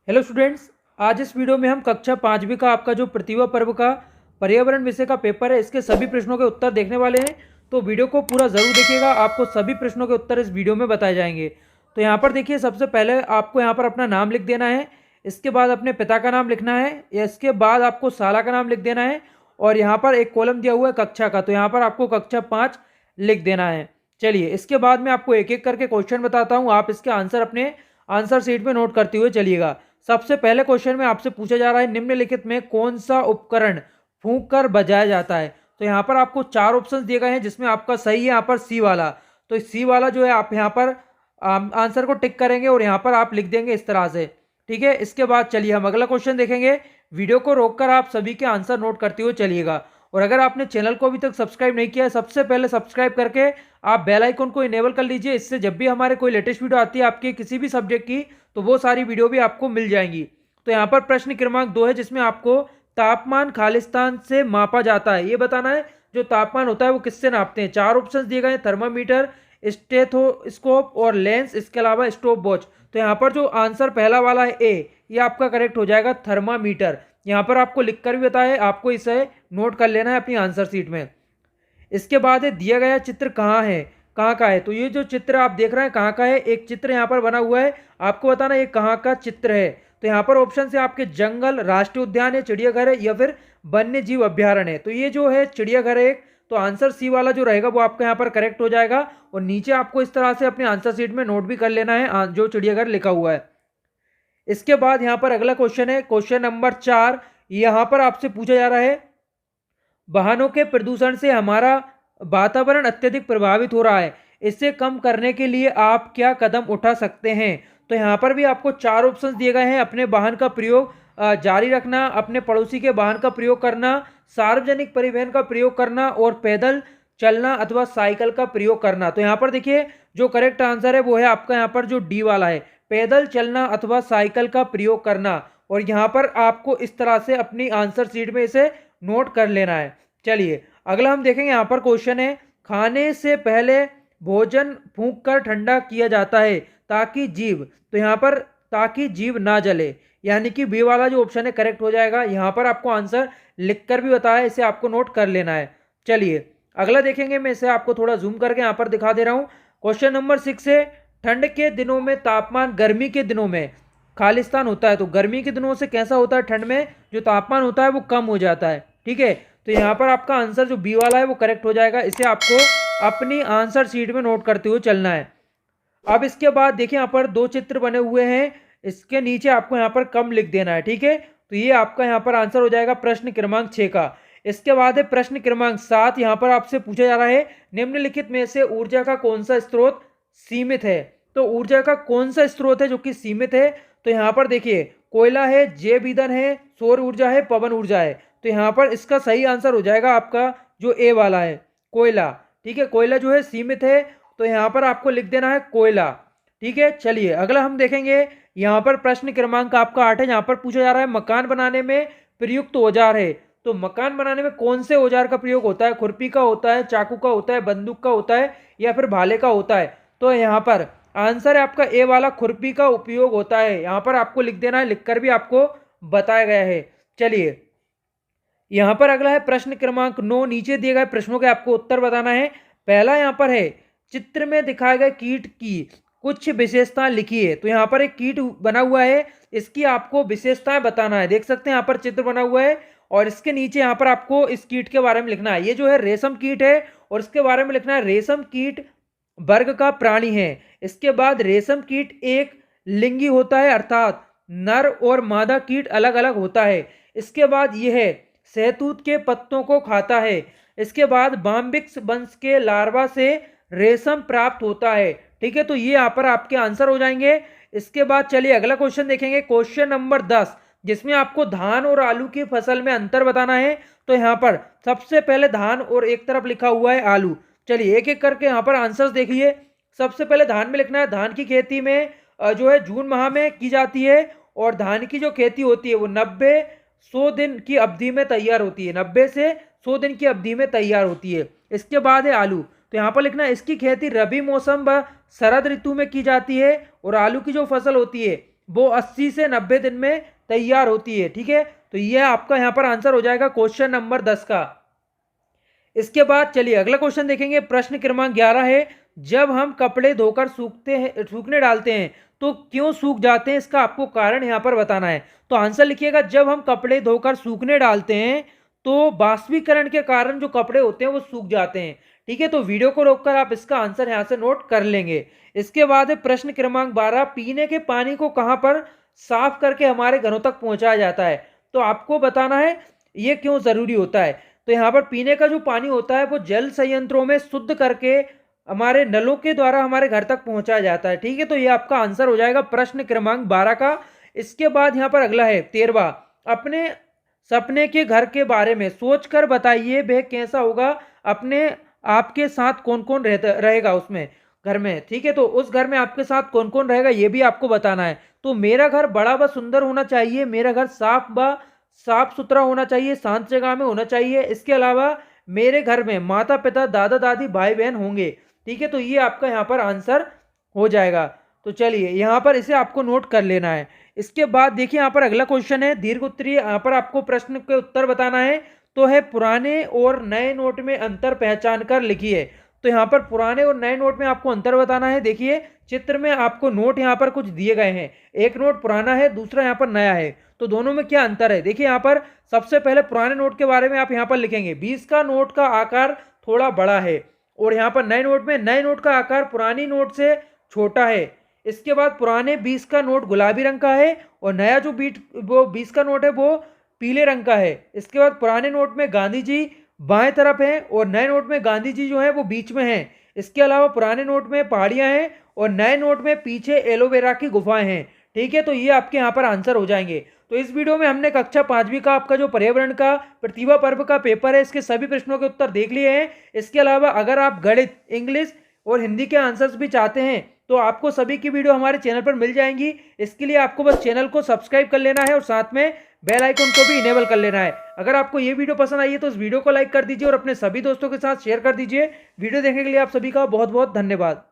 Hello students. आज इस video में हम कक्षा पाँचवीं का आपका जो प्रतिभा पर्व का पर्यावरण विषय का पेपर है इसके सभी प्रश्नों के उत्तर देखने वाले हैं। तो वीडियो को पूरा ज़रूर देखिएगा, आपको सभी प्रश्नों के उत्तर इस वीडियो में बताए जाएंगे। तो यहाँ पर देखिए, सबसे पहले आपको यहाँ पर अपना नाम लिख देना है। इसके बाद अपने पिता का नाम लिखना है। इसके बाद आपको साला का नाम लिख देना है। और यहाँ पर एक कॉलम दिया हुआ है कक्षा का, तो यहाँ पर आपको कक्षा 5 लिख देना है। चलिए, इसके बाद मैं आपको एक एक करके क्वेश्चन बताता हूँ, आप इसके आंसर अपने आंसर शीट में नोट करते हुए चलिएगा। सबसे पहले क्वेश्चन में आपसे पूछा जा रहा है, निम्नलिखित में कौन सा उपकरण फूंक कर बजाया जाता है। तो यहाँ पर आपको 4 ऑप्शंस दिए गए हैं, जिसमें आपका सही है यहाँ पर सी वाला। तो सी वाला जो है आप यहाँ पर आंसर को टिक करेंगे और यहाँ पर आप लिख देंगे इस तरह से। ठीक है, इसके बाद चलिए हम अगला क्वेश्चन देखेंगे। वीडियो को रोककर आप सभी के आंसर नोट करते हुए चलिएगा। और अगर आपने चैनल को अभी तक सब्सक्राइब नहीं किया है, सबसे पहले सब्सक्राइब करके आप बेल आइकन को इनेबल कर लीजिए। इससे जब भी हमारे कोई लेटेस्ट वीडियो आती है आपके किसी भी सब्जेक्ट की, तो वो सारी वीडियो भी आपको मिल जाएंगी। तो यहाँ पर प्रश्न क्रमांक 2 है, जिसमें आपको तापमान खालिस्तान से मापा जाता है, ये बताना है। जो तापमान होता है वो किससे नापते हैं। 4 ऑप्शन दिए गए हैं, थर्मामीटर, स्टेथोस्कोप और लेंस, इसके अलावा स्टॉप वॉच। तो यहाँ पर जो आंसर पहला वाला है ए, ये आपका करेक्ट हो जाएगा, थर्मामीटर। यहाँ पर आपको लिखकर भी बताया है, आपको इसे नोट कर लेना है अपनी आंसर शीट में। इसके बाद है, दिया गया चित्र कहाँ है, कहाँ का है। तो ये जो चित्र आप देख रहे हैं कहाँ का है, एक चित्र यहाँ पर बना हुआ है, आपको बताना ये कहाँ का चित्र है। तो यहाँ पर ऑप्शन से आपके जंगल, राष्ट्रीय उद्यान है, चिड़ियाघर है, या फिर वन्य जीव अभ्यारण्य है। तो ये जो है चिड़ियाघर है एक, तो आंसर सी वाला जो रहेगा वो आपका यहाँ पर करेक्ट हो जाएगा। और नीचे आपको इस तरह से अपने आंसर शीट में नोट भी कर लेना है जो चिड़ियाघर लिखा हुआ है। इसके बाद यहाँ पर अगला क्वेश्चन है, क्वेश्चन नंबर 4। यहाँ पर आपसे पूछा जा रहा है, वाहनों के प्रदूषण से हमारा वातावरण अत्यधिक प्रभावित हो रहा है, इसे कम करने के लिए आप क्या कदम उठा सकते हैं। तो यहाँ पर भी आपको 4 ऑप्शंस दिए गए हैं, अपने वाहन का प्रयोग जारी रखना, अपने पड़ोसी के वाहन का प्रयोग करना, सार्वजनिक परिवहन का प्रयोग करना, और पैदल चलना अथवा साइकिल का प्रयोग करना। तो यहाँ पर देखिए, जो करेक्ट आंसर है वो है आपका यहाँ पर जो डी वाला है, पैदल चलना अथवा साइकिल का प्रयोग करना। और यहाँ पर आपको इस तरह से अपनी आंसर शीट में इसे नोट कर लेना है। चलिए अगला हम देखेंगे, यहाँ पर क्वेश्चन है, खाने से पहले भोजन फूंक कर ठंडा किया जाता है ताकि जीव, तो यहाँ पर ताकि जीव ना जले, यानी कि बी वाला जो ऑप्शन है करेक्ट हो जाएगा। यहाँ पर आपको आंसर लिखकर भी बताया, इसे आपको नोट कर लेना है। चलिए अगला देखेंगे, मैं इसे आपको थोड़ा जूम करके यहाँ पर दिखा दे रहा हूँ। क्वेश्चन नंबर 6 है, ठंड के दिनों में तापमान गर्मी के दिनों में खालिस्तान होता है। तो गर्मी के दिनों से कैसा होता है, ठंड में जो तापमान होता है वो कम हो जाता है। ठीक है, तो यहाँ पर आपका आंसर जो बी वाला है वो करेक्ट हो जाएगा। इसे आपको अपनी आंसर शीट में नोट करते हुए चलना है। अब इसके बाद देखिए, यहाँ पर 2 चित्र बने हुए हैं, इसके नीचे आपको यहाँ पर कम लिख देना है। ठीक है, तो ये आपका यहाँ पर आंसर हो जाएगा प्रश्न क्रमांक 6 का। इसके बाद है प्रश्न क्रमांक 7। यहाँ पर आपसे पूछा जा रहा है, निम्नलिखित में से ऊर्जा का कौन सा स्रोत सीमित है। तो ऊर्जा का कौन सा स्रोत है जो कि सीमित है। तो यहाँ पर देखिए, कोयला है, जैव ईंधन है, सौर ऊर्जा है, पवन ऊर्जा है। तो यहाँ पर इसका सही आंसर हो जाएगा आपका जो ए वाला है, कोयला। ठीक है, कोयला जो है सीमित है, तो यहाँ पर आपको लिख देना है कोयला। ठीक है, चलिए अगला हम देखेंगे। यहाँ पर प्रश्न क्रमांक आपका 8 है। यहाँ पर पूछा जा रहा है, मकान बनाने में प्रयुक्त औजार है। तो मकान बनाने में कौन से औजार का प्रयोग होता है, खुरपी का होता है, चाकू का होता है, बंदूक का होता है, या फिर भाले का होता है। तो यहाँ पर आंसर है आपका ए वाला, खुरपी का उपयोग होता है। यहाँ पर आपको लिख देना है, लिखकर भी आपको बताया गया है। चलिए यहाँ पर अगला है प्रश्न क्रमांक 9। नीचे दिए गए प्रश्नों के आपको उत्तर बताना है। पहला यहाँ पर है, चित्र में दिखाए गए कीट की कुछ विशेषताएं लिखिए। तो यहाँ पर एक कीट बना हुआ है, इसकी आपको विशेषताएं बताना है। देख सकते हैं यहाँ पर चित्र बना हुआ है, और इसके नीचे यहाँ पर आपको इस कीट के बारे में लिखना है। ये जो है रेशम कीट है, और इसके बारे में लिखना है, रेशम कीट वर्ग का प्राणी है। इसके बाद रेशम कीट एक लिंगी होता है, अर्थात नर और मादा कीट अलग अलग होता है। इसके बाद यह है, सहतूत के पत्तों को खाता है। इसके बाद बाम्बिक्स वंश के लार्वा से रेशम प्राप्त होता है। ठीक है, तो ये यहाँ पर आपके आंसर हो जाएंगे। इसके बाद चलिए अगला क्वेश्चन देखेंगे, क्वेश्चन नंबर 10, जिसमें आपको धान और आलू की फसल में अंतर बताना है। तो यहाँ पर सबसे पहले धान और एक तरफ लिखा हुआ है आलू। चलिए एक एक करके यहाँ पर आंसर्स देखिए। सबसे पहले धान में लिखना है, धान की खेती में जो है जून माह में की जाती है, और धान की जो खेती होती है वो 90-100 दिन की अवधि में तैयार होती है, 90 से 100 दिन की अवधि में तैयार होती है। इसके बाद है आलू। तो यहाँ पर लिखना है, इसकी खेती रबी मौसम व शरद ऋतु में की जाती है, और आलू की जो फसल होती है वो 80 से 90 दिन में तैयार होती है। ठीक है, तो यह आपका यहाँ पर आंसर हो जाएगा क्वेश्चन नंबर 10 का। इसके बाद चलिए अगला क्वेश्चन देखेंगे। प्रश्न क्रमांक 11 है, जब हम कपड़े धोकर सूखने डालते हैं तो क्यों सूख जाते हैं, इसका आपको कारण यहाँ पर बताना है। तो आंसर लिखिएगा, जब हम कपड़े धोकर सूखने डालते हैं तो बाष्पीकरण के कारण जो कपड़े होते हैं वो सूख जाते हैं। ठीक है, तो वीडियो को रोककर आप इसका आंसर यहाँ से नोट कर लेंगे। इसके बाद है प्रश्न क्रमांक 12, पीने के पानी को कहाँ पर साफ करके हमारे घरों तक पहुंचाया जाता है। तो आपको बताना है ये क्यों जरूरी होता है। तो यहाँ पर पीने का जो पानी होता है वो जल संयंत्रों में शुद्ध करके हमारे नलों के द्वारा हमारे घर तक पहुंचाया जाता है। ठीक है, तो ये आपका आंसर हो जाएगा प्रश्न क्रमांक 12 का। इसके बाद यहाँ पर अगला है 13वां, अपने सपने के घर के बारे में सोचकर बताइए वह कैसा होगा, अपने आपके साथ कौन कौन रहेगा उसमें घर में। ठीक है, तो उस घर में आपके साथ कौन कौन रहेगा ये भी आपको बताना है। तो मेरा घर बड़ा व सुंदर होना चाहिए, मेरा घर साफ सुथरा होना चाहिए, शांत जगह में होना चाहिए। इसके अलावा मेरे घर में माता पिता दादा दादी भाई बहन होंगे। ठीक है, तो ये आपका यहाँ पर आंसर हो जाएगा। तो चलिए यहाँ पर इसे आपको नोट कर लेना है। इसके बाद देखिए यहाँ पर अगला क्वेश्चन है दीर्घ उत्तरीय, यहाँ पर आपको प्रश्न के उत्तर बताना है। तो है पुराने और नए नोट में अंतर पहचान कर लिखिए। तो यहाँ पर पुराने और नए नोट में आपको अंतर बताना है। देखिए चित्र में आपको नोट यहाँ पर कुछ दिए गए हैं, एक नोट पुराना है, दूसरा यहाँ पर नया है। तो दोनों में क्या अंतर है, देखिए यहाँ पर सबसे पहले पुराने नोट के बारे में आप यहाँ पर लिखेंगे 20 का नोट का आकार थोड़ा बड़ा है, और यहाँ पर नए नोट का आकार पुरानी नोट से छोटा है। इसके बाद पुराने 20 का नोट गुलाबी रंग का है और नया जो 20 का नोट है वो पीले रंग का है। इसके बाद पुराने नोट में गांधी जी बाएं तरफ हैं और नए नोट में गांधी जी जो है वो बीच में हैं। इसके अलावा पुराने नोट में पहाड़ियां हैं और नए नोट में पीछे एलोवेरा की गुफाएं हैं। ठीक है, तो ये आपके यहाँ पर आंसर हो जाएंगे। तो इस वीडियो में हमने कक्षा 5वीं का आपका जो पर्यावरण का प्रतिभा पर्व का पेपर है इसके सभी प्रश्नों के उत्तर देख लिए हैं। इसके अलावा अगर आप गणित, इंग्लिश और हिंदी के आंसर्स भी चाहते हैं तो आपको सभी की वीडियो हमारे चैनल पर मिल जाएंगी। इसके लिए आपको बस चैनल को सब्सक्राइब कर लेना है और साथ में बेल आइकन को भी इनेबल कर लेना है। अगर आपको ये वीडियो पसंद आई है तो इस वीडियो को लाइक कर दीजिए और अपने सभी दोस्तों के साथ शेयर कर दीजिए। वीडियो देखने के लिए आप सभी का बहुत बहुत धन्यवाद।